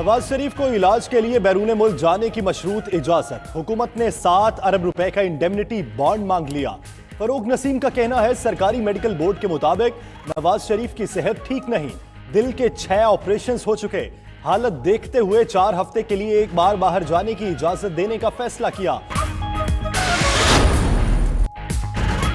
नवाज शरीफ को इलाज के लिए बैरून मुल्क जाने की मशरूत इजाजत। हुकूमत ने 7 अरब रुपए का इंडेमनिटी बॉन्ड मांग लिया। फरूक नसीम का कहना है सरकारी मेडिकल बोर्ड के मुताबिक नवाज शरीफ की सेहत ठीक नहीं, दिल के 6 ऑपरेशन हो चुके। हालत देखते हुए 4 हफ्ते के लिए एक बार बाहर जाने की इजाजत देने का फैसला किया।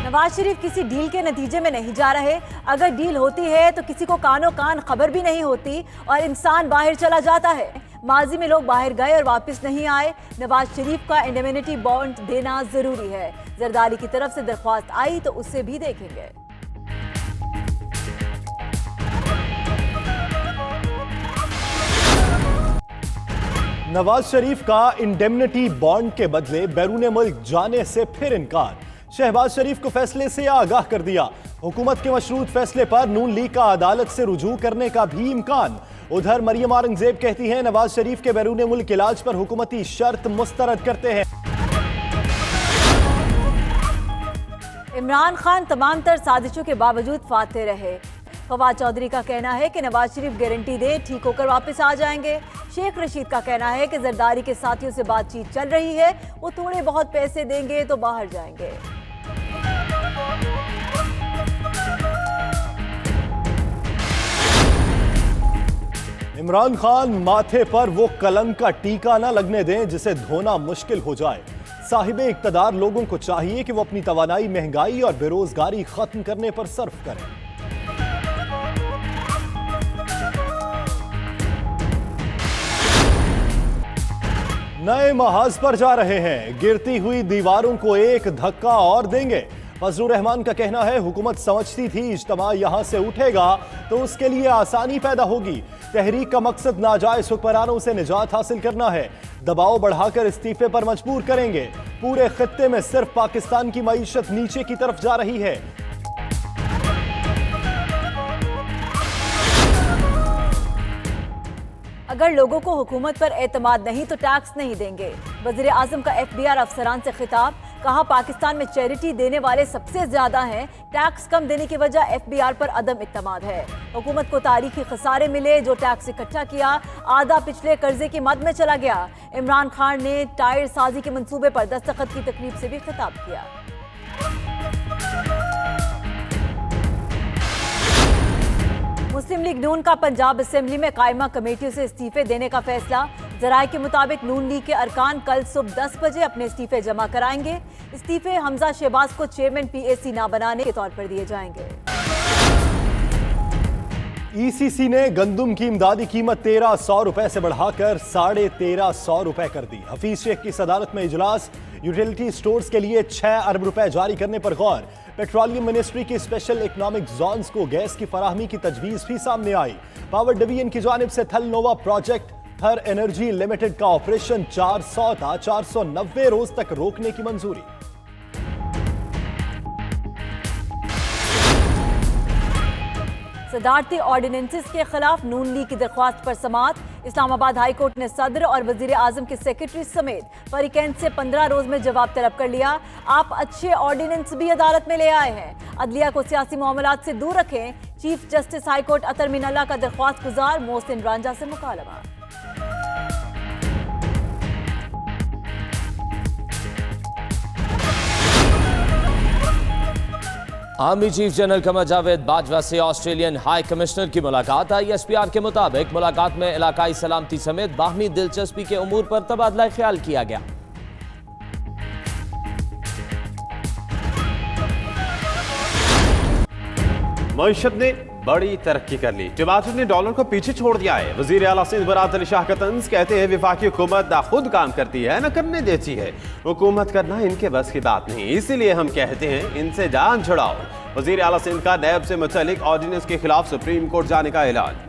नवाज शरीफ किसी डील के नतीजे में नहीं जा रहे। अगर डील होती है तो किसी को कानो कान खबर भी नहीं होती और इंसान बाहर चला जाता है। माजी में लोग बाहर गए और वापस नहीं आए। नवाज शरीफ का इंडेमनिटी बॉन्ड देना जरूरी है। जरदारी की तरफ से दरख्वास्त आई तो उससे भी देखेंगे। नवाज शरीफ का इंडेमनिटी बॉन्ड के बदले बैरून मुल्क जाने से फिर इनकार। शहबाज शरीफ को फैसले से आगाह कर दिया। हुकूमत के मशरूत फैसले पर नून लीग का अदालत से रुजू करने का भी इम्कान। उधर मरियम औरंगजेब कहती हैं नवाज शरीफ के बैरून मुल्क इलाज पर हुकूमती शर्त मुस्तरद करते हैं। इमरान खान तमाम तर साजिशों के बावजूद फाते रहे। फवाद चौधरी का कहना है कि नवाज शरीफ गारंटी दे ठीक होकर वापस आ जाएंगे। शेख रशीद का कहना है कि जरदारी के साथियों से बातचीत चल रही है, वो थोड़े बहुत पैसे देंगे तो बाहर जाएंगे। इमरान खान माथे पर वो कलंक का टीका ना लगने दें जिसे धोना मुश्किल हो जाए। साहिब इक्तदार लोगों को चाहिए कि वो अपनी तवानाई महंगाई और बेरोजगारी खत्म करने पर सर्फ करें। नए महाज पर जा रहे हैं, गिरती हुई दीवारों को एक धक्का और देंगे। फजलुर रहमान का कहना है हुकूमत समझती थी इज्तिमा यहां से उठेगा तो उसके लिए आसानी पैदा होगी। तहरीक का मकसद नाजायज हुक्मरानों से निजात हासिल करना है, दबाव बढ़ाकर इस्तीफे पर मजबूर करेंगे। पूरे खित्ते में सिर्फ पाकिस्तान की मईशत नीचे की तरफ जा रही है। अगर लोगों को हुकूमत पर एतमाद नहीं तो टैक्स नहीं देंगे। वज़ीर आज़म का FBR अफसरान से खिताब। कहा पाकिस्तान में चैरिटी देने वाले सबसे ज्यादा हैं, टैक्स कम देने की वजह FBR पर अदम इत्तमाद है। हुकूमत को तारीखी खसारे मिले, जो टैक्स इकट्ठा किया आधा पिछले कर्जे की मद में चला गया। इमरान खान ने टायर साजी के मंसूबे पर दस्तखत की तकरीब से भी खिताब किया। मुस्लिम लीग नून का पंजाब असेंबली में कायमा कमेटियों से इस्तीफे देने का फैसला। जराये के मुताबिक नून लीग के अरकान कल सुबह 10 बजे अपने इस्तीफे जमा कराएंगे। इस्तीफे हमजा शहबाज को चेयरमैन PAC ना बनाने के तौर पर दिए जाएंगे। ECC ने गंदुम की इमदादी कीमत 1300 रुपए से बढ़ाकर 1350 रुपए कर दी। हफीज शेख की सदारत में इजलास। यूटिलिटी स्टोर्स के लिए 6 अरब रुपए जारी करने पर गौर। पेट्रोलियम मिनिस्ट्री की स्पेशल इकोनॉमिक जोन्स को गैस की फराहमी की तजवीज भी सामने आई। पावर डिवीजन की जानिब से थल नोवा प्रोजेक्ट थर एनर्जी लिमिटेड का ऑपरेशन 400 था 490 रोज तक रोकने की मंजूरी। सदारती ऑर्डिनेंसेस के खिलाफ नून लीग की दरख्वास्त पर समाअत। इस्लामाबाद हाई कोर्ट ने सदर और वजीर आजम के सेक्रेटरी समेत फरीकैन से 15 रोज में जवाब तलब कर लिया। आप अच्छे ऑर्डिनेंस भी अदालत में ले आए हैं, अदलिया को सियासी मामलात से दूर रखें। चीफ जस्टिस हाई कोर्ट अतर मीनल्ला का दरख्वास्त गुजार मोहसिन रांझा से मुकालमा। Army chief general Qamar Javed Bajwa से ऑस्ट्रेलियन हाई कमिश्नर की मुलाकात। ISPR के मुताबिक मुलाकात में इलाकाई सलामती समेत बाहमी दिलचस्पी के उमूर पर तबादला ख्याल किया गया। मईशत ने बड़ी तरक्की कर ली, टमाटर ने डॉलर को पीछे छोड़ दिया है। वजीर आला सिंध बरात अली शाह का तंज कहते हैं विफाकी हुकूमत ना खुद काम करती है न करने देती है। हुकूमत करना इनके बस की बात नहीं, इसीलिए हम कहते हैं इनसे जान छुड़ाओ। वजीर आला सिंध का नैब से मुतल्लिक ऑर्डिनेंस के खिलाफ सुप्रीम कोर्ट जाने का ऐलान।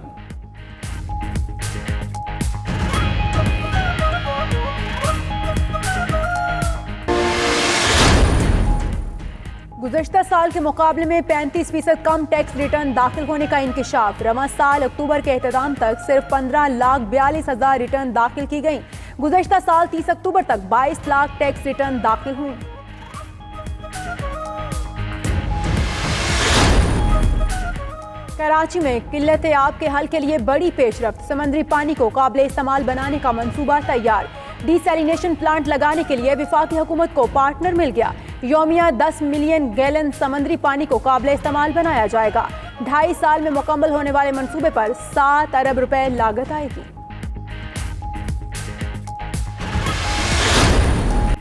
गुज़श्ता साल के मुकाबले में 35% कम टैक्स रिटर्न दाखिल होने का इंकिशाफ। रवा साल अक्टूबर के एहतमाम तक सिर्फ 15,42,000 रिटर्न दाखिल की गई। गुज़श्ता साल 30 अक्टूबर तक 22 लाख टैक्स रिटर्न दाखिल हुए। कराची में किल्लत आब के हल के लिए बड़ी पेशरफ्त, समंदरी पानी को काबिल इस्तेमाल बनाने का मंसूबा तैयार। डिसैलिनेशन प्लांट लगाने के लिए वफाकी हुकूमत को पार्टनर मिल गया। यौमिया 10 मिलियन गैलन समंदरी पानी को काबिल इस्तेमाल बनाया जाएगा। 2.5 साल में मुकम्मल होने वाले मंसूबे पर 7 अरब रुपए लागत आएगी।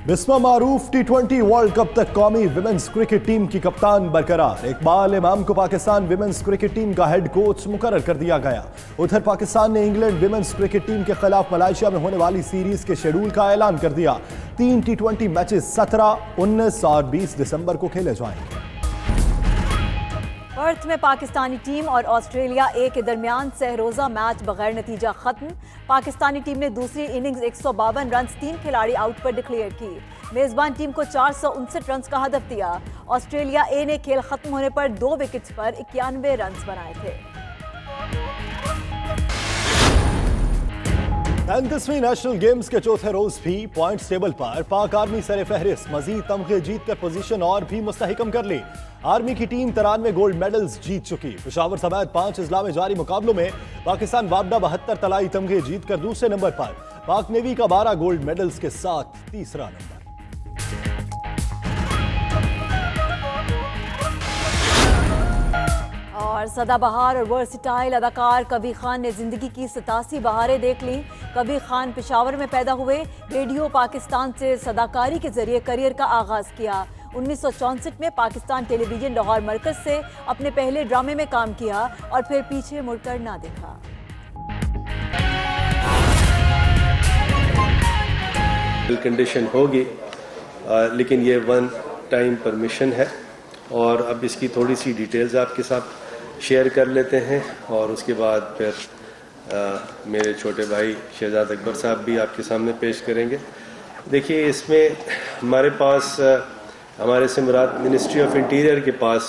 बिस्मा मारूफ T20 वर्ल्ड कप तक कौमी विमेंस क्रिकेट टीम की कप्तान बरकरार। इकबाल इमाम को पाकिस्तान विमेंस क्रिकेट टीम का हेड कोच मुकर्रर कर दिया गया। उधर पाकिस्तान ने इंग्लैंड विमेंस क्रिकेट टीम के खिलाफ मलेशिया में होने वाली सीरीज के शेड्यूल का ऐलान कर दिया। 3 T20 मैचेस 17, 19 और 20 दिसंबर को खेले जाएंगे। पर्थ में पाकिस्तानी टीम और ऑस्ट्रेलिया ए के दरमियान सहरोजा मैच बगैर नतीजा खत्म। पाकिस्तानी टीम ने दूसरी इनिंग्स 152 रन 3 खिलाड़ी आउट पर डिक्लेयर की। मेजबान टीम को 459 रन का हदफ दिया। ऑस्ट्रेलिया ए ने खेल खत्म होने पर 2 विकेट्स पर 91 रन बनाए थे। 35वीं नेशनल गेम्स के चौथे रोज भी पॉइंट्स टेबल पर पाक आर्मी सरे फहरिस्त, मजीद तमगे जीतकर पोजीशन और भी मुस्तहकम कर ली। आर्मी की टीम 93 गोल्ड मेडल्स जीत चुकी। पेशावर समेत 5 अजला में जारी मुकाबलों में पाकिस्तान वापदा 72 तलाई तमगे जीतकर दूसरे नंबर पर। पाक नेवी का 12 गोल्ड मेडल्स के साथ तीसरा नंबर। और सदाबहार और वर्सिटाइल अदाकार कबीर खान ने जिंदगी की 87 बहारें देख ली। कबीर खान पेशावर में पैदा हुए। रेडियो पाकिस्तान से सदाकारी के जरिए करियर का आगाज किया। 1964 में पाकिस्तान टेलीविजन लाहौर मरकज से अपने पहले ड्रामे में काम किया और फिर पीछे मुड़कर ना देखा। कंडीशन होगी, लेकिन ये 1 टाइम परमिशन है और अब इसकी थोड़ी सी डिटेल्स आपके साथ शेयर कर लेते हैं और उसके बाद फिर मेरे छोटे भाई शहजाद अकबर साहब भी आपके सामने पेश करेंगे। देखिए, इसमें हमारे पास हमारे से मुराद मिनिस्ट्री ऑफ इंटीरियर के पास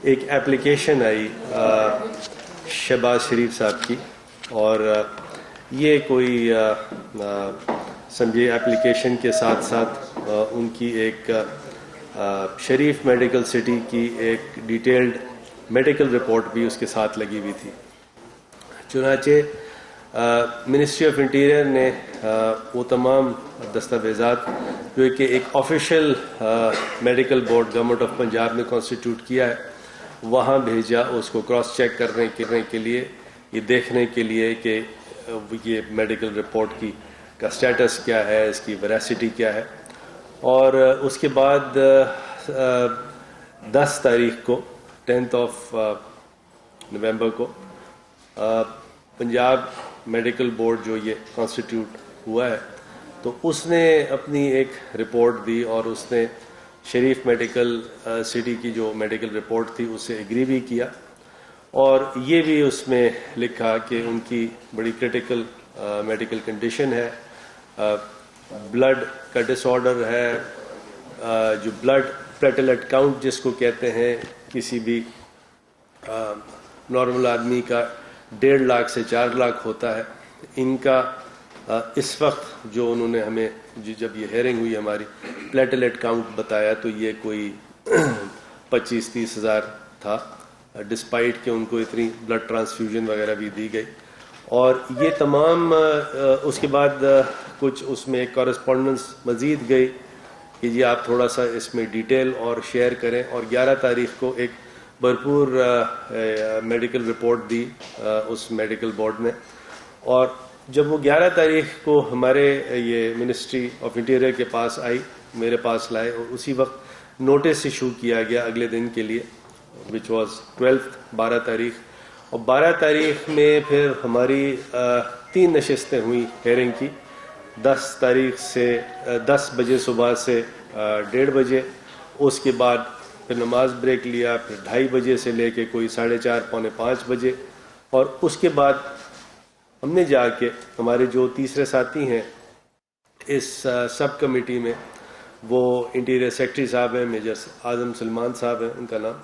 एक एप्लीकेशन आई शहबाज शरीफ साहब की, और ये कोई समझिए एप्लीकेशन के साथ साथ उनकी एक शरीफ मेडिकल सिटी की एक डिटेल्ड मेडिकल रिपोर्ट भी उसके साथ लगी हुई थी। चुनाचे मिनिस्ट्री ऑफ इंटीरियर ने वो तमाम दस्तावेज़ात जो कि एक official medical board government of Punjab ने कॉन्स्टिट्यूट किया है, वहाँ भेजा उसको क्रॉस चेक करने के लिए, ये देखने के लिए कि ये मेडिकल रिपोर्ट का स्टेटस क्या है, इसकी वेरासिटी क्या है। और उसके बाद 10 तारीख को 10 नवंबर को पंजाब मेडिकल बोर्ड जो ये कॉन्स्टिट्यूट हुआ है, तो उसने अपनी एक रिपोर्ट दी और उसने शरीफ मेडिकल सिटी की जो मेडिकल रिपोर्ट थी उससे एग्री भी किया, और ये भी उसमें लिखा कि उनकी बड़ी क्रिटिकल मेडिकल कंडीशन है, ब्लड का डिसऑर्डर है, जो ब्लड प्लेटलेट काउंट जिसको कहते हैं, किसी भी नॉर्मल आदमी का 1.5 लाख से 4 लाख होता है। इनका इस वक्त जो उन्होंने हमें जब ये हेयरिंग हुई हमारी, प्लेटलेट काउंट बताया तो ये कोई 25-30 हज़ार था, डिस्पाइट कि उनको इतनी ब्लड ट्रांसफ्यूजन वगैरह भी दी गई। और ये तमाम उसके बाद कुछ उसमें एक कॉरेस्पॉन्डेंस मज़ीद गई कि जी आप थोड़ा सा इसमें डिटेल और शेयर करें, और 11 तारीख को एक भरपूर मेडिकल रिपोर्ट दी उस मेडिकल बोर्ड ने। और जब वो 11 तारीख को हमारे ये मिनिस्ट्री ऑफ इंटीरियर के पास आई, मेरे पास लाए, और उसी वक्त नोटिस इशू किया गया अगले दिन के लिए, विच वॉज 12 तारीख। और 12 तारीख में फिर हमारी 3 नशिस्तें हुई हेयरिंग की। 10 तारीख से 10 बजे सुबह से 1:30 बजे, उसके बाद फिर नमाज ब्रेक लिया, फिर 2:30 बजे से लेके कोई 4:30 पौने 5 बजे, और उसके बाद हमने जाके हमारे जो तीसरे साथी हैं इस सब कमेटी में, वो इंटीरियर सेक्रेटरी साहब हैं, मेजर आजम सलमान साहब हैं उनका नाम,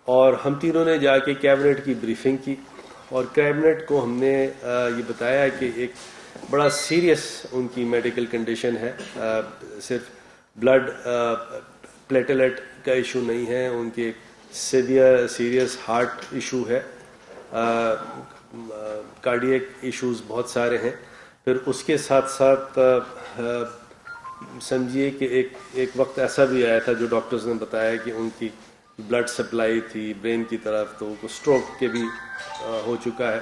और हम तीनों ने जाके कैबिनेट की ब्रीफिंग की, और कैबिनेट को हमने ये बताया कि एक बड़ा सीरियस उनकी मेडिकल कंडीशन है, सिर्फ ब्लड प्लेटलेट का इशू नहीं है, उनके सीरियस हार्ट इशू है, कार्डियक इश्यूज बहुत सारे हैं। फिर उसके साथ साथ समझिए कि एक वक्त ऐसा भी आया था जो डॉक्टर्स ने बताया कि उनकी ब्लड सप्लाई थी ब्रेन की तरफ, तो उनको स्ट्रोक के भी हो चुका है।